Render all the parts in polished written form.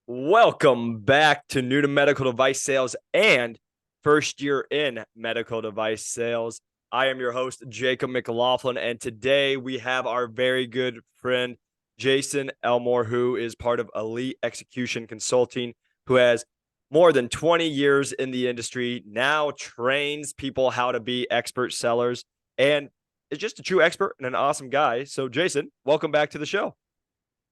Welcome back to New to Medical Device Sales and First Year in Medical Device Sales. I am your host, Jacob McLaughlin, and today we have our very good friend, Jason Elmore, who is part of Elite Execution Consulting, who has more than 20 years in the industry, now trains people how to be expert sellers, and is just a true expert and an awesome guy. So, Jason, welcome back to the show.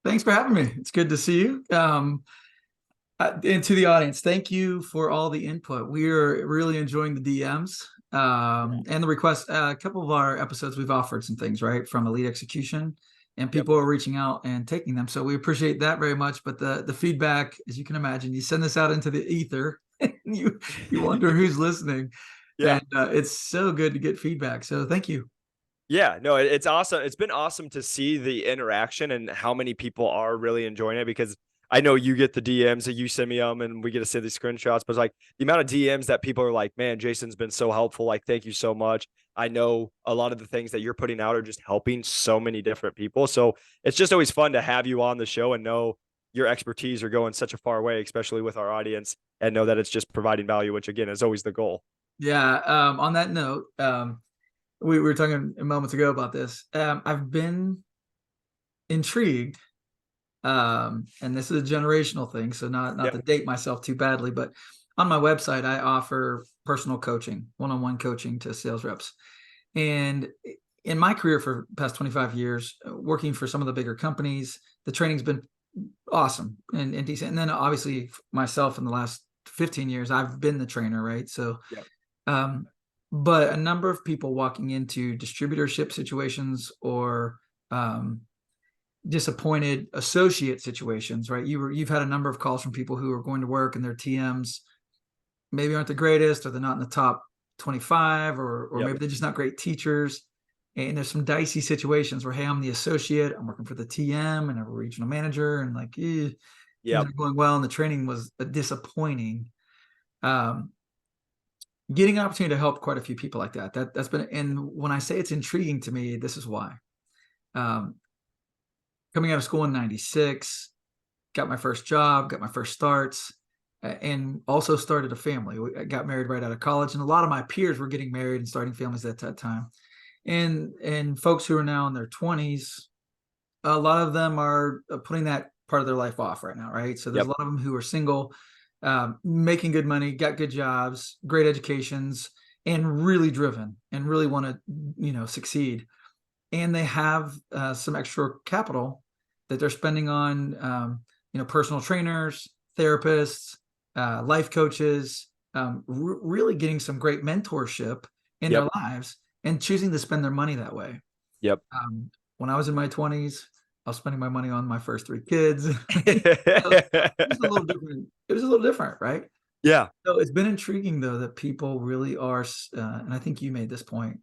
Thanks for having me. It's good to see you. And to the audience, thank you for all the input. We are really enjoying the DMs and the requests. A couple of our episodes, we've offered some things, right, from Elite Execution, and people are reaching out and taking them. So we appreciate that very much. But the feedback, as you can imagine, you send this out into the ether, and you wonder who's listening. Yeah. And it's so good to get feedback. So thank you. Yeah, no, it's awesome. It's been awesome to see the interaction and how many people are really enjoying it, because I know you get the DMs that you send me and we get to see these screenshots, but it's like the amount of DMs that people are like, man, Jason's been so helpful. Like, thank you so much. I know a lot of the things that you're putting out are just helping so many different people. So it's just always fun to have you on the show and know your expertise are going such a far way, especially with our audience, and know that it's just providing value, which again is always the goal. Yeah. On that note, we were talking moments ago about this. I've been intrigued, and this is a generational thing, so not Yep. to date myself too badly, but on my website, I offer personal coaching, one-on-one coaching to sales reps. And in my career for the past 25 years, working for some of the bigger companies, the training's been awesome and decent. And then obviously myself in the last 15 years, I've been the trainer, right? So Yep. um, but a number of people walking into distributorship situations or disappointed associate situations, right? You've had a number of calls from people who are going to work and their TMs maybe aren't the greatest, or they're not in the top 25, or Yep. maybe they're just not great teachers. And there's some dicey situations where, hey, I'm the associate, I'm working for the TM and a regional manager, and like, things Yep. are going well, and the training was disappointing. Um, Getting an opportunity to help quite a few people like that's been, and when I say it's intriguing to me, this is why. um, Coming out of school in 96, got my first job, got my first starts, and also started a family. I got married right out of college, and a lot of my peers were getting married and starting families at that time. And folks who are now in their 20s, a lot of them are putting that part of their life off right now, right? So there's Yep. a lot of them who are single, making good money, got good jobs, great educations, and really driven and really want to, succeed. And they have some extra capital that they're spending on, personal trainers, therapists, life coaches, really getting some great mentorship in Yep. their lives and choosing to spend their money that way. Yep. When I was in my 20s, I was spending my money on my first three kids. It was a little different. It was a little different, right? Yeah. So it's been intriguing, though, that people really are, and I think you made this point,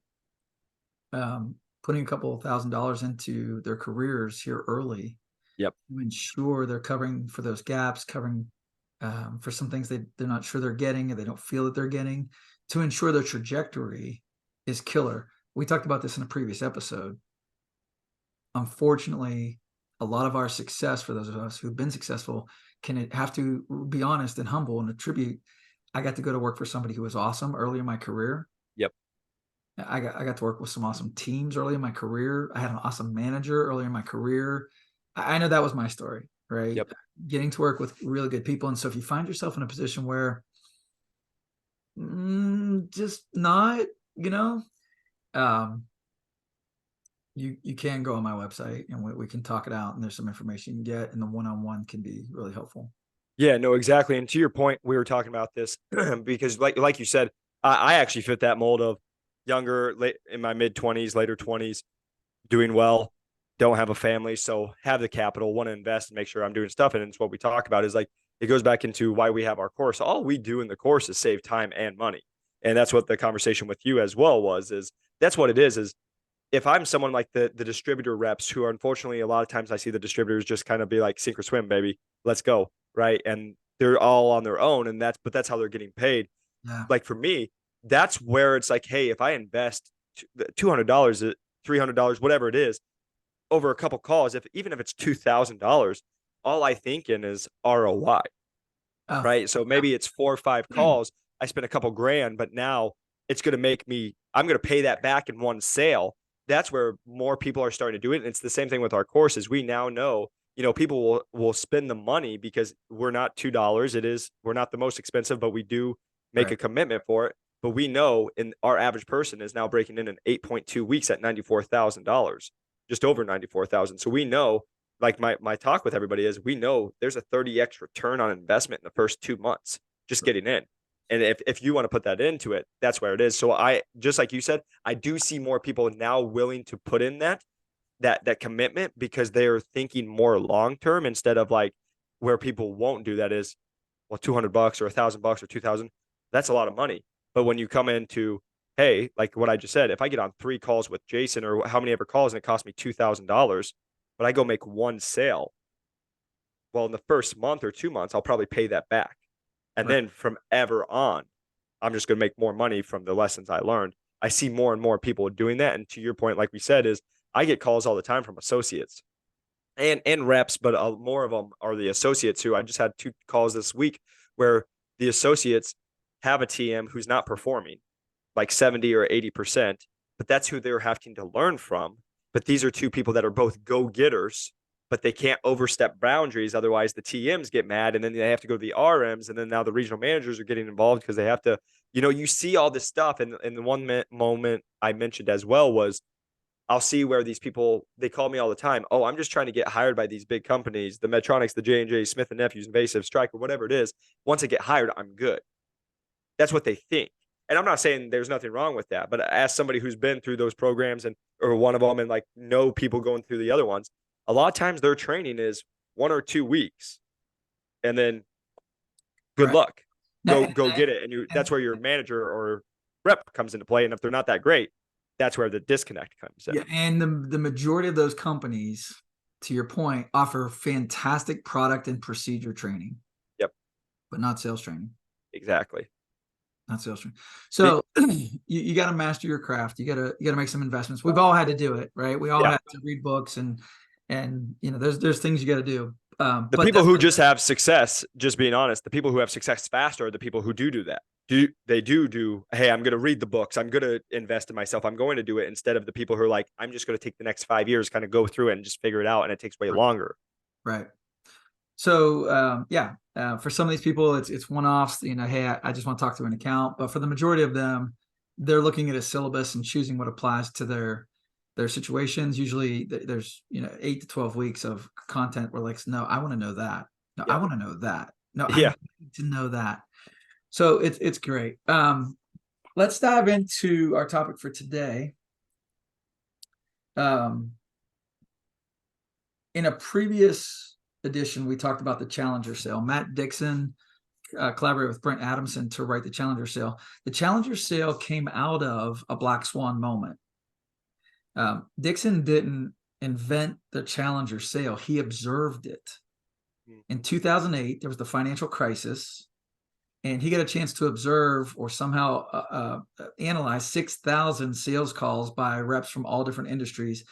putting a couple of $1,000s into their careers here early Yep. to ensure they're covering for those gaps, covering for some things they're not sure they're getting, and they don't feel that they're getting, to ensure their trajectory is killer. We talked about this in a previous episode. Unfortunately, a lot of our success, for those of us who've been successful, can have to be honest and humble and attribute. I got to go to work for somebody who was awesome early in my career. Yep. I got to work with some awesome teams early in my career. I had an awesome manager early in my career. I know that was my story, right? Yep. Getting to work with really good people. And so if you find yourself in a position where just not, um, you can go on my website and we can talk it out, and there's some information you can get, and the one-on-one can be really helpful. Yeah, no, exactly. And to your point, we were talking about this because like you said, I actually fit that mold of younger, late in my mid 20s, later 20s, doing well, don't have a family, so have the capital, want to invest and make sure I'm doing stuff. And it's what we talk about is like it goes back into why we have our course. All we do in the course is save time and money. And that's what the conversation with you as well was, is that's what it is if I'm someone like the distributor reps who are, unfortunately, a lot of times I see the distributors just kind of be like, sink or swim, baby, let's go. Right. And they're all on their own. And that's how they're getting paid. Yeah. Like for me, that's where it's like, hey, if I invest $200, $300, whatever it is, over a couple calls, even if it's $2,000, all I think in is ROI, Oh, right? So maybe it's 4 or 5 yeah. calls. I spent a couple grand, but now it's going to make me, I'm going to pay that back in one sale. That's where more people are starting to do it. And it's the same thing with our courses. We now know, people will spend the money because we're not $2. We're not the most expensive, but we do make Right. a commitment for it. But we know in our average person is now breaking in 8.2 weeks at $94,000, just over 94,000. So we know, like my talk with everybody is, we know there's a 30x return on investment in the first 2 months just getting in. And if you want to put that into it, that's where it is. So I, just like you said, I do see more people now willing to put in that commitment because they're thinking more long term instead of like where people won't do that is, well, $200 or $1,000 or 2,000, that's a lot of money. But when you come into, hey, like what I just said, if I get on 3 calls with Jason or how many ever calls and it cost me $2,000, but I go make one sale, well, in the first month or 2 months, I'll probably pay that back. And Right. then from ever on, I'm just going to make more money from the lessons I learned. I see more and more people doing that. And to your point, like we said, is I get calls all the time from associates and reps, but more of them are the associates who I just had 2 calls this week where the associates have a TM who's not performing like 70 or 80%, but that's who they're having to learn from. But these are 2 people that are both go-getters, but they can't overstep boundaries. Otherwise, the TMs get mad and then they have to go to the RMs. And then now the regional managers are getting involved because they have to, you see all this stuff. And the one moment I mentioned as well was I'll see where these people, they call me all the time. Oh, I'm just trying to get hired by these big companies, the Medtronics, the J&J, Smith and Nephews, Invasive, Stryker, whatever it is. Once I get hired, I'm good. That's what they think. And I'm not saying there's nothing wrong with that, but as somebody who's been through those programs and or one of them and like know people going through the other ones, a lot of times their training is 1 or 2 weeks, and then good Right. luck, Now, go get it, and and that's where your manager or rep comes into play. And if they're not that great, that's where the disconnect comes in. yeah, and the majority of those companies, to your point, offer fantastic product and procedure training, Yep, but not sales training. exactly. Not sales training. The, So you got to master your craft. You got to make some investments. We've all had to do it, right? We all yeah, had to read books and there's things you got to do. the But people that's who just have success, just being honest, the people who have success faster are the people who do that. Do hey, I'm going to read the books, I'm going to invest in myself, I'm going to do it, instead of the people who are like, I'm just going to take the next 5 years, kind of go through it and just figure it out, and it takes way longer. right. So yeah, for some of these people, it's one-offs. Hey, I just want to talk to an account. But for the majority of them, they're looking at a syllabus and choosing what applies to their situations. Usually, there's 8 to 12 weeks of content where like, no, I want to know that. No, I Yeah, want to know that. No, I yeah. need to know that. So it's great. Let's dive into our topic for today. Um, in a previous edition, we talked about the Challenger sale. Matt Dixon collaborated with Brent Adamson to write the Challenger sale. The Challenger sale came out of a black swan moment. Dixon didn't invent the Challenger sale, he observed it. In 2008, there was the financial crisis, and he got a chance to observe or somehow analyze 6,000 sales calls by reps from all different industries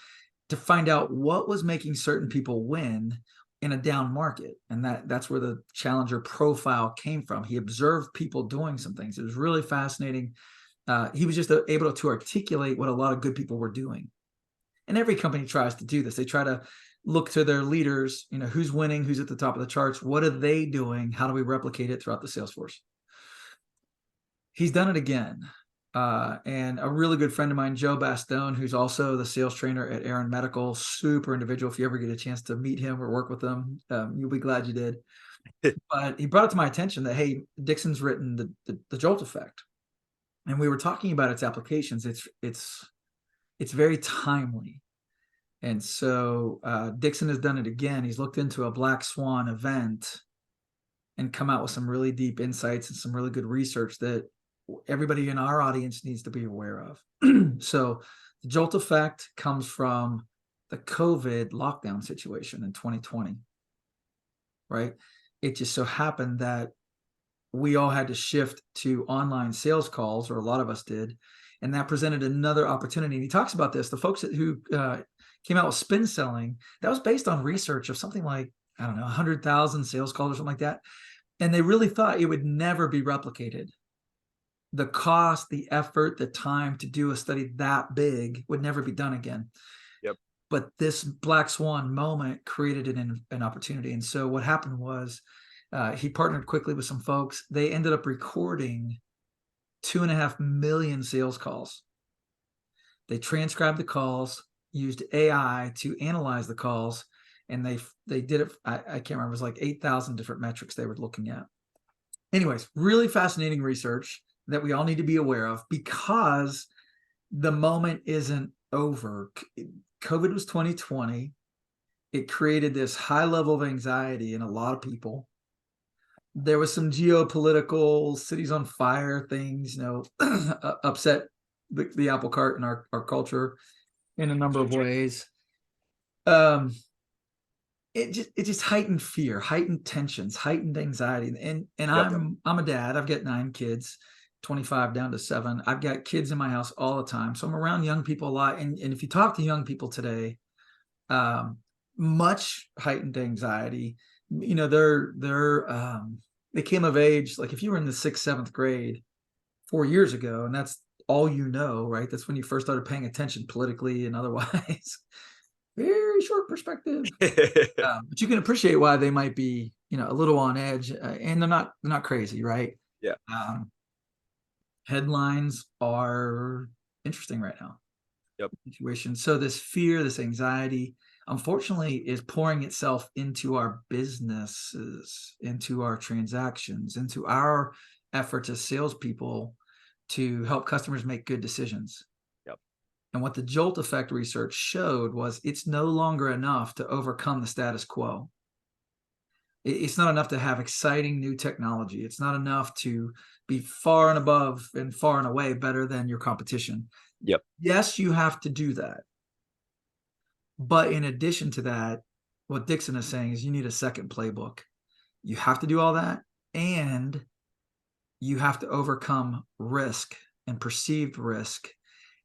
to find out what was making certain people win in a down market. And that's where the Challenger profile came from. He observed people doing some things. It was really fascinating. He was just able to articulate what a lot of good people were doing. And every company tries to do this. They try to look to their leaders, who's winning, who's at the top of the charts, what are they doing? How do we replicate it throughout the sales force? He's done it again. And a really good friend of mine, Joe Bastone, who's also the sales trainer at Aaron Medical, super individual. If you ever get a chance to meet him or work with him, you'll be glad you did. But he brought it to my attention that, hey, Dixon's written the Jolt effect, and we were talking about its applications. It's very timely. And so Dixon has done it again. He's looked into a black swan event and come out with some really deep insights and some really good research that everybody in our audience needs to be aware of. So the Jolt effect comes from the COVID lockdown situation in 2020, right? It just so happened that we all had to shift to online sales calls, or a lot of us did, and that presented another opportunity. And he talks about this. The folks who came out with spin selling, that was based on research of something like I don't know, 100,000 sales calls or something like that. And they really thought it would never be replicated. The cost, the effort, the time to do a study that big would never be done again. Yep. But this black swan moment created an opportunity. And so what happened was he partnered quickly with some folks. They ended up recording 2.5 million sales calls. They transcribed the calls, used AI to analyze the calls, and they did it. I can't remember. It was like 8,000 different metrics they were looking at. Anyways, really fascinating research that we all need to be aware of, because the moment isn't over. COVID was 2020. It created this high level of anxiety in a lot of people. There was some geopolitical cities on fire things, upset the apple cart in our culture in a number of ways. It just heightened fear, heightened tensions, heightened anxiety. And Yep. I'm a dad. I've got 9 kids, 25 down to 7. I've got kids in my house all the time. So I'm around young people a lot. And if you talk to young people today, much heightened anxiety. They came of age. Like if you were in the 6th, 7th grade 4 years ago, and that's all right? That's when you first started paying attention politically and otherwise. Very short perspective. But you can appreciate why they might be, a little on edge, and they're not crazy, right? Yeah. Headlines are interesting right now. Yep. Situation. So this fear, this anxiety, unfortunately, is pouring itself into our businesses, into our transactions, into our efforts as salespeople to help customers make good decisions. Yep. And what the Jolt effect research showed was it's no longer enough to overcome the status quo. It's not enough to have exciting new technology. It's not enough to be far and above and far and away better than your competition. Yep. Yes, you have to do that. But in addition to that, what Dixon is saying is you need a second playbook. You have to do all that, and you have to overcome risk and perceived risk,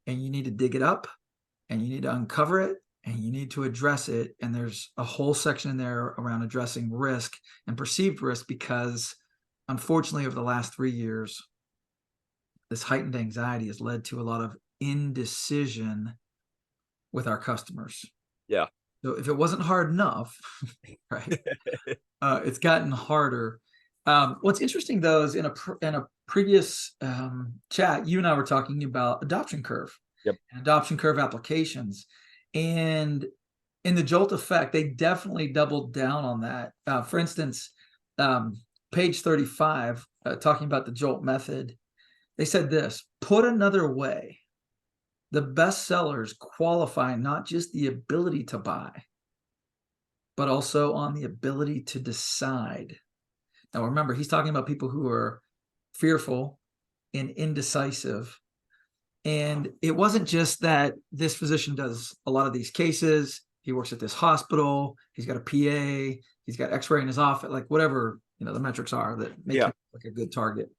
and you need to dig it up, and you need to uncover it, and you need to address it. And there's a whole section in there around addressing risk and perceived risk, because unfortunately over the last 3 years, this heightened anxiety has led to a lot of indecision with our customers. Yeah. So if it wasn't hard enough, right, it's gotten harder. What's interesting though is in a previous chat, you and I were talking about adoption curve. Yep. And adoption curve applications, and in the Jolt effect, they definitely doubled down on that. For instance, page 35, talking about the Jolt method, they said this: put another way, the best sellers qualify not just the ability to buy, but also on the ability to decide. Now, remember, he's talking about people who are fearful and indecisive. And it wasn't just that this physician does a lot of these cases. He works at this hospital. He's got a PA. He's got X-ray in his office, like whatever, the metrics are that make him like a good target.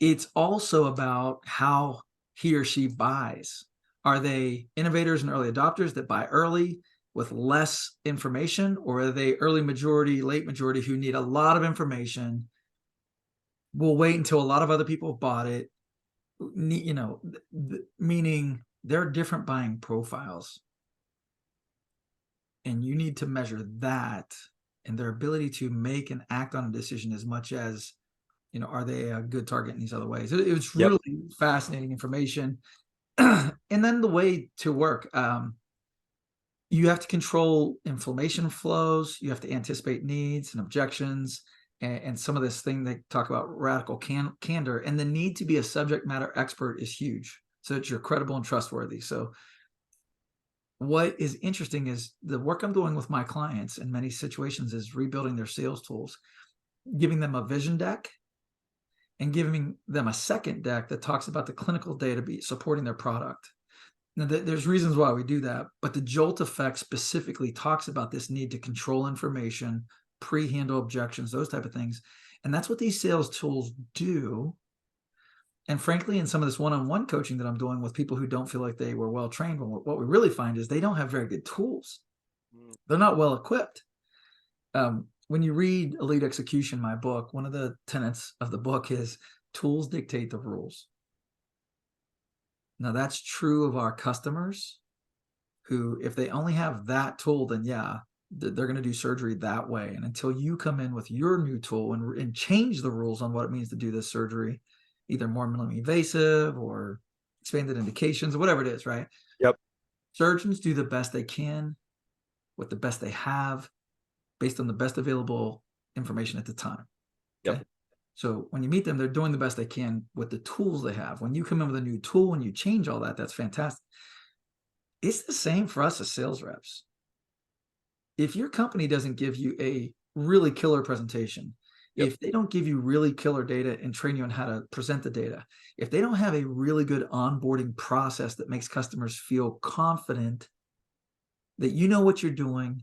It's also about how he or she buys. Are they innovators and early adopters that buy early with less information, or are they early majority, late majority who need a lot of information, will wait until a lot of other people have bought it, meaning they're different buying profiles. And you need to measure that and their ability to make and act on a decision as much as, are they a good target in these other ways? It was really fascinating information. And then the way to work, you have to control inflammation flows. You have to anticipate needs and objections, and some of this thing they talk about radical candor. And the need to be a subject matter expert is huge, so that you're credible and trustworthy. So what is interesting is the work I'm doing with my clients in many situations is rebuilding their sales tools, giving them a vision deck and giving them a second deck that talks about the clinical data supporting their product. Now, there's reasons why we do that, but the Jolt effect specifically talks about this need to control information, pre-handle objections, those type of things. And that's what these sales tools do. And frankly, in some of this one-on-one coaching that I'm doing with people who don't feel like they were well-trained, what we really find is they don't have very good tools. They're not well-equipped. When you read Elite Execution, my book, one of the tenets of the book is tools dictate the rules. Now that's true of our customers who, if they only have that tool, then yeah, they're going to do surgery that way. And until you come in with your new tool and change the rules on what it means to do this surgery, either more minimally invasive or expanded indications or whatever it is, right? Yep. Surgeons do the best they can with the best they have based on the best available information at the time. Okay. Yep. So when you meet them, they're doing the best they can with the tools they have. When you come in with a new tool and you change all that, that's fantastic. It's the same for us as sales reps. If your company doesn't give you a really killer presentation, Yep. if they don't give you really killer data and train you on how to present the data, if they don't have a really good onboarding process that makes customers feel confident that you know what you're doing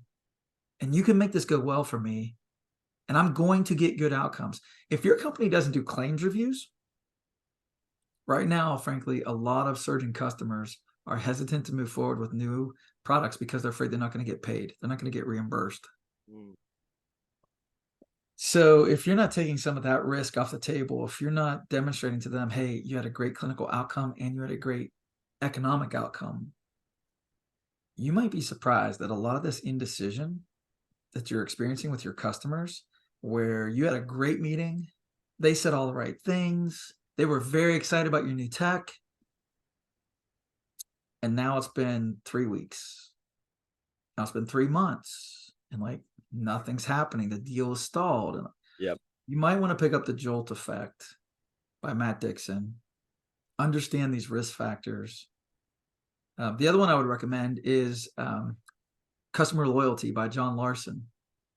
and you can make this go well for me, and I'm going to get good outcomes. If your company doesn't do claims reviews, right now, frankly, a lot of surgeon customers are hesitant to move forward with new products because they're afraid they're not going to get paid. They're not going to get reimbursed. Mm. So if you're not taking some of that risk off the table, if you're not demonstrating to them, hey, you had a great clinical outcome and you had a great economic outcome, you might be surprised that a lot of this indecision that you're experiencing with your customers, where you had a great meeting, they said all the right things, they were very excited about your new tech, and now it's been 3 weeks. Now it's been 3 months, and like nothing's happening. The deal is stalled. And Yep. you might want to pick up The Jolt Effect by Matt Dixon. Understand these risk factors. The other one I would recommend is Customer Loyalty by John Larson.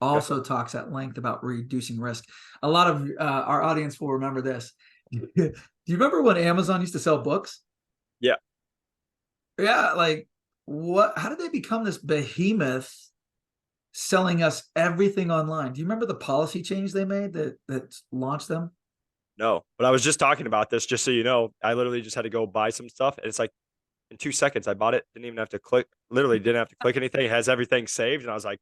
Okay. Also talks at length about reducing risk. A lot of our audience will remember this. Do you remember when Amazon used to sell books? Yeah. Yeah, like what? How did they become this behemoth selling us everything online? Do you remember the policy change they made that launched them? No, but I was just talking about this, just so you know. I literally just had to go buy some stuff, and it's like in 2 seconds I bought it. Didn't even have to click. Literally didn't have to click anything. It has everything saved, and I was like,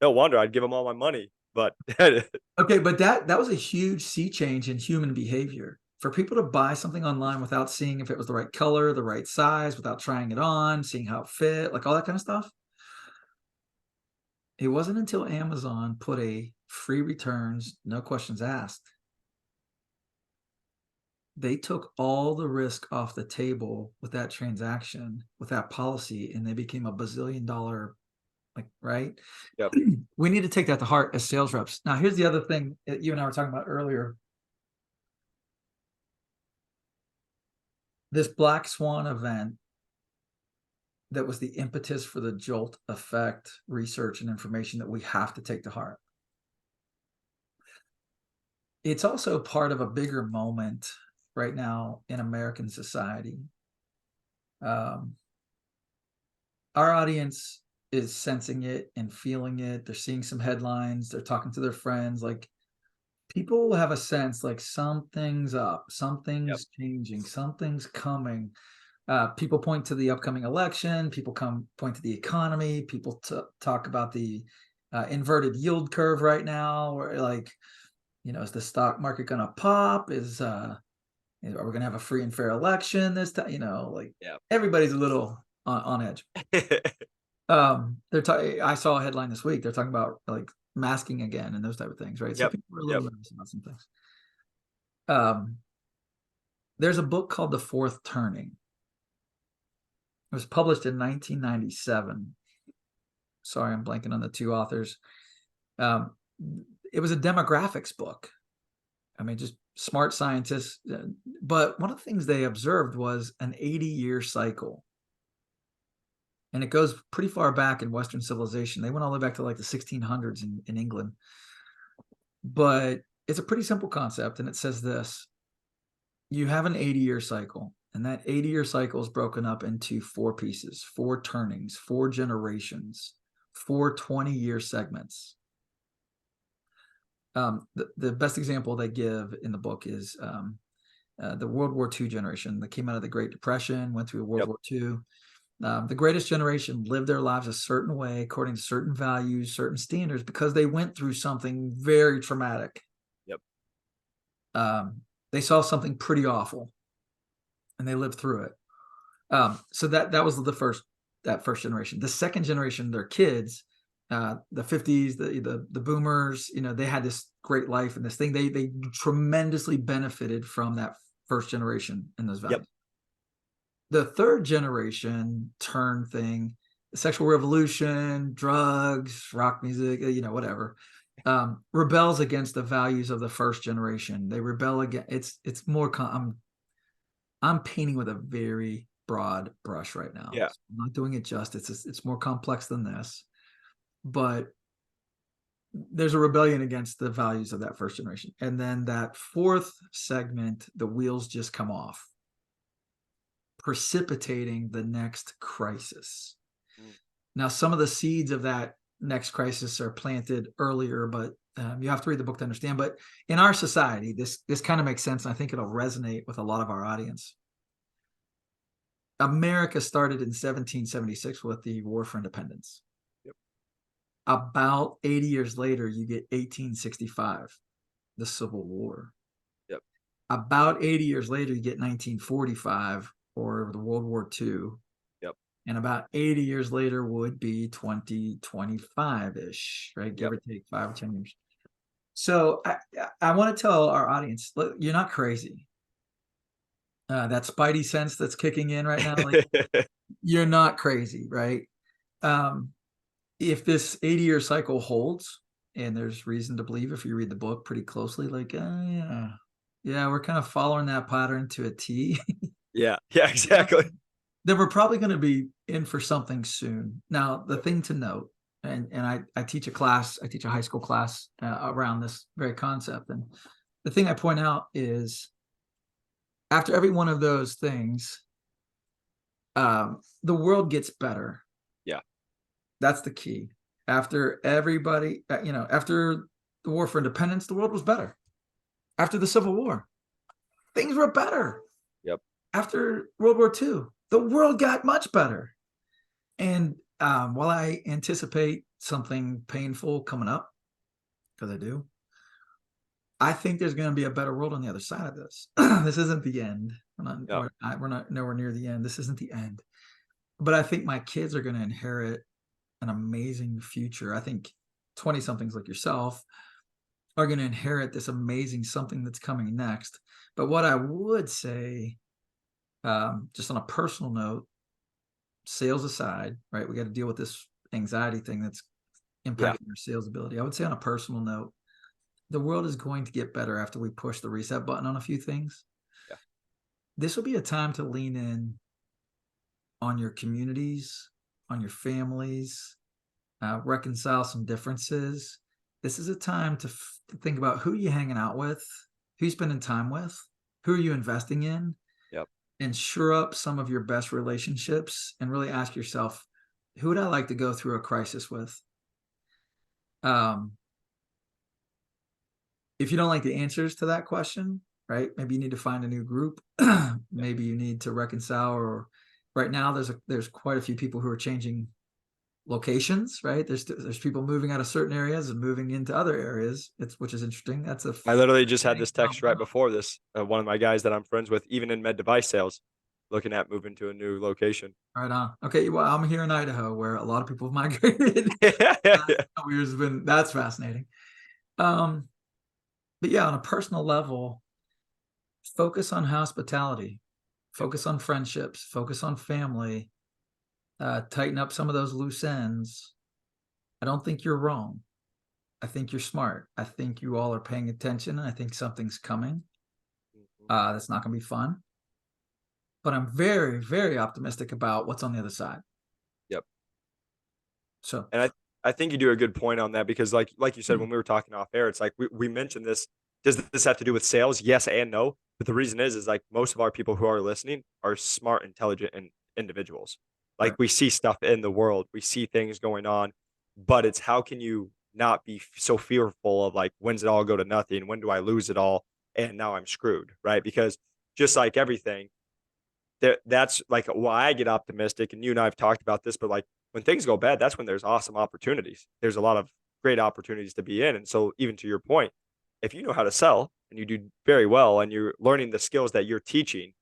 no wonder I'd give them all my money. But Okay, but that was a huge sea change in human behavior. For people to buy something online without seeing if it was the right color, the right size, without trying it on, seeing how it fit, like all that kind of stuff. It wasn't until Amazon put a free returns, no questions asked. They took all the risk off the table with that transaction, with that policy, and they became a bazillion dollar, like, right? yep. We need to take that to heart as sales reps. Now, here's the other thing that you and I were talking about earlier. This Black Swan event that was the impetus for the Jolt Effect research and information that we have to take to heart. It's also part of a bigger moment right now in American society. Our audience is sensing it and feeling it. They're seeing some headlines. They're talking to their friends. Like people have a sense like something's up, Yep. something's changing, something's coming. People point to the upcoming election. People point to the economy. People talk about the inverted yield curve right now. Where like, is the stock market going to pop? Are we going to have a free and fair election this time? Like Yep. everybody's a little on edge. I saw a headline this week. They're talking about like masking again and those type of things, right? So Yep. people are a Yep. little nervous about some things. There's a book called The Fourth Turning. It was published in 1997. Sorry, I'm blanking on the two authors. It was a demographics book. I mean, just smart scientists. But one of the things they observed was an 80-year cycle. And it goes pretty far back in Western civilization. They went all the way back to like the 1600s in England. But it's a pretty simple concept. And it says this: you have an 80-year cycle. And that 80-year cycle is broken up into 4 pieces, 4 turnings, 4 generations, 4 20-year segments. The best example they give in the book is the World War II generation that came out of the Great Depression, went through World Yep. War II. The greatest generation lived their lives a certain way, according to certain values, certain standards, because they went through something very traumatic. Yep. They saw something pretty awful, and they lived through it. So that was that first generation. The second generation, their kids, the 50s, the boomers, they had this great life and this thing. They tremendously benefited from that first generation and those values. Yep. The third generation turn thing, sexual revolution, drugs, rock music, whatever, rebels against the values of the first generation. They rebel against it's more I'm painting with a very broad brush right now. Yeah. So I'm not doing it justice. It's more complex than this, but there's a rebellion against the values of that first generation. And then that fourth segment, the wheels just come off, precipitating the next crisis. Mm. Now, some of the seeds of that next crisis are planted earlier, but you have to read the book to understand. But in our society, this kind of makes sense. And I think it'll resonate with a lot of our audience. America started in 1776 with the War for Independence. Yep. About 80 years later, you get 1865, the Civil War. Yep. About 80 years later, you get 1945 or the World War II. Yep. And about 80 years later would be 2025-ish, right? Give Yep. or take 5 or 10 years. So I want to tell our audience, look, you're not crazy. That spidey sense that's kicking in right now, like, you're not crazy, right? If this 80-year cycle holds, and there's reason to believe if you read the book pretty closely, like, yeah, we're kind of following that pattern to a T. Yeah. Yeah, exactly. Then we're probably going to be in for something soon. Now, the thing to note, and I teach a high school class around this very concept. And the thing I point out is after every one of those things, the world gets better. Yeah. That's the key. After everybody, after the War for Independence, the world was better. After the Civil War, things were better. Yep. After World War II, the world got much better. And while I anticipate something painful coming up, because I do, I think there's going to be a better world on the other side of this. This isn't the end. We're not nowhere near the end. This isn't the end. But I think my kids are going to inherit an amazing future. I think 20 somethings like yourself are going to inherit this amazing something that's coming next. But what I would say, just on a personal note, sales aside, right? We got to deal with this anxiety thing that's impacting our sales ability. I would say on a personal note, the world is going to get better after we push the reset button on a few things. Yeah. This will be a time to lean in on your communities, on your families, reconcile some differences. This is a time to think about who you're hanging out with, who you're spending time with, who are you investing in, Yep. and shore up some of your best relationships and really ask yourself, who would I like to go through a crisis with? If you don't like the answers to that question, right? Maybe you need to find a new group. Maybe you need to reconcile, or right now there's quite a few people who are changing locations, right? There's people moving out of certain areas and moving into other areas, which is interesting. That's I literally just had this text right before this. One of my guys that I'm friends with, even in med device sales, looking at moving to a new location. Right on. Okay, well, I'm here in Idaho where a lot of people have migrated. That's fascinating. But yeah, on a personal level, focus on hospitality, focus on friendships, focus on family, tighten up some of those loose ends. I don't think you're wrong. I think you're smart. I think you all are paying attention. I think something's coming. That's not going to be fun. But I'm very, very optimistic about what's on the other side. Yep. So, and I think you do a good point on that, because like you said, when we were talking off air, it's like we mentioned this. Does this have to do with sales? Yes and no. But the reason is like most of our people who are listening are smart, intelligent, and individuals. Like, right. we see stuff in the world, we see things going on, but it's how can you not be so fearful of like, when's it all go to nothing? When do I lose it all? And now I'm screwed, right? Because just like everything, that's like why I get optimistic. And you and I have talked about this, but like when things go bad, that's when there's awesome opportunities. There's a lot of great opportunities to be in. And so even to your point, if you know how to sell and you do very well and you're learning the skills that you're teaching,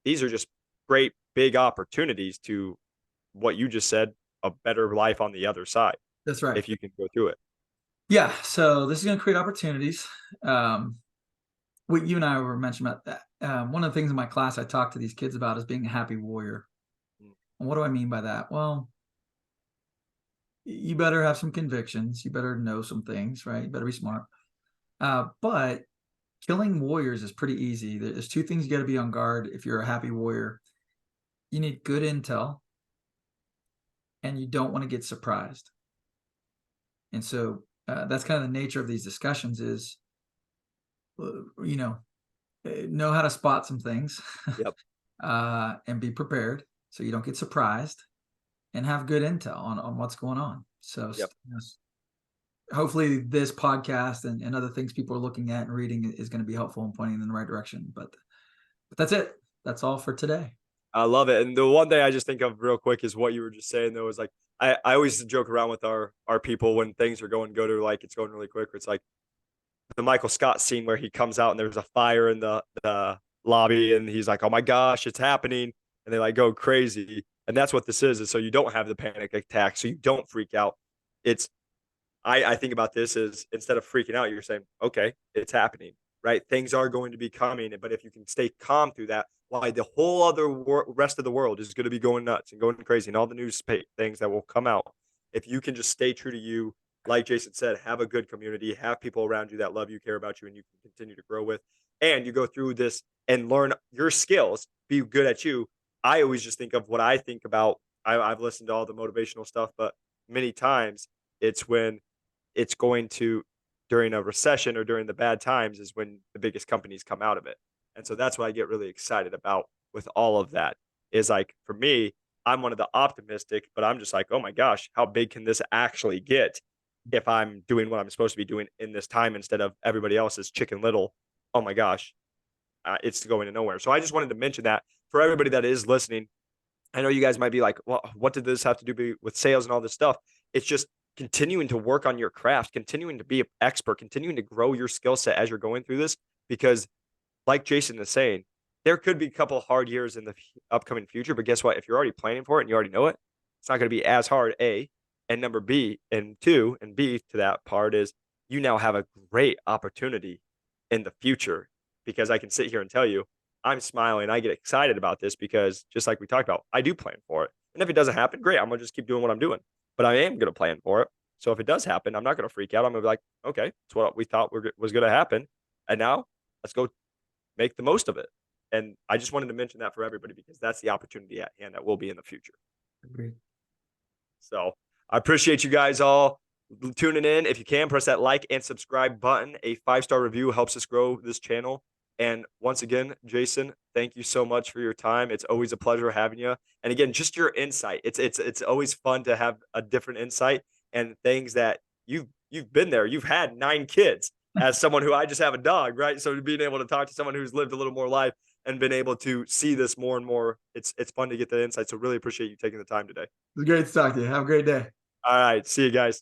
these are just great big opportunities to what you just said, a better life on the other side That's right. if you can go through it. Yeah. So this is going to create opportunities. What you and I were mentioning about that. One of the things in my class I talk to these kids about is being a happy warrior. Mm. And what do I mean by that? Well, you better have some convictions. You better know some things, right? You better be smart. But killing warriors is pretty easy. There's two things you got to be on guard if you're a happy warrior. You need good intel, and you don't want to get surprised. And so that's kind of the nature of these discussions is, you know how to spot some things Yep. and be prepared so you don't get surprised and have good intel on what's going on. So Yep. hopefully this podcast and other things people are looking at and reading is going to be helpful and pointing in the right direction. But that's it. That's all for today. I love it. And the one thing I just think of real quick is what you were just saying though, is like I always joke around with our people when things are going good or like it's going really quick. It's like the Michael Scott scene where he comes out and there's a fire in the lobby and he's like, oh my gosh, it's happening. And they like go crazy. And that's what this is so you don't have the panic attack, so you don't freak out. It's I think about this as instead of freaking out, you're saying, okay, it's happening, right? Things are going to be coming. But if you can stay calm through that, why the whole other rest of the world is going to be going nuts and going crazy and all the news things that will come out. If you can just stay true to you, like Jason said, have a good community, have people around you that love you, care about you, and you can continue to grow with. And you go through this and learn your skills, be good at you. I always just think of what I think about. I've listened to all the motivational stuff, but many times it's when it's going to during a recession or during the bad times is when the biggest companies come out of it. And so that's what I get really excited about with all of that is like for me, I'm one of the optimistic, but I'm just like, oh my gosh, how big can this actually get if I'm doing what I'm supposed to be doing in this time instead of everybody else's chicken little? Oh my gosh, it's going to nowhere. So I just wanted to mention that for everybody that is listening. I know you guys might be like, well, what did this have to do with sales and all this stuff? It's just continuing to work on your craft, continuing to be an expert, continuing to grow your skill set as you're going through this. Because, like Jason is saying, there could be a couple hard years in the upcoming future. But guess what? If you're already planning for it and you already know it, it's not going to be as hard. A and number B and two and B to that part is you now have a great opportunity in the future because I can sit here and tell you I'm smiling. I get excited about this because just like we talked about, I do plan for it. And if it doesn't happen, great. I'm going to just keep doing what I'm doing. But I am going to plan for it. So if it does happen, I'm not going to freak out. I'm going to be like, okay, it's what we thought was going to happen. And now let's go make the most of it. And I just wanted to mention that for everybody because that's the opportunity at hand that will be in the future. Agreed. So I appreciate you guys all tuning in. If you can, press that like and subscribe button. A 5-star review helps us grow this channel. And once again, Jason, thank you so much for your time. It's always a pleasure having you. And again, just your insight. It's always fun to have a different insight and things that you've been there. You've had 9 kids as someone who I just have a dog, right? So being able to talk to someone who's lived a little more life and been able to see this more and more, it's fun to get the insight. So really appreciate you taking the time today. It was great to talk to you. Have a great day. All right, see you guys.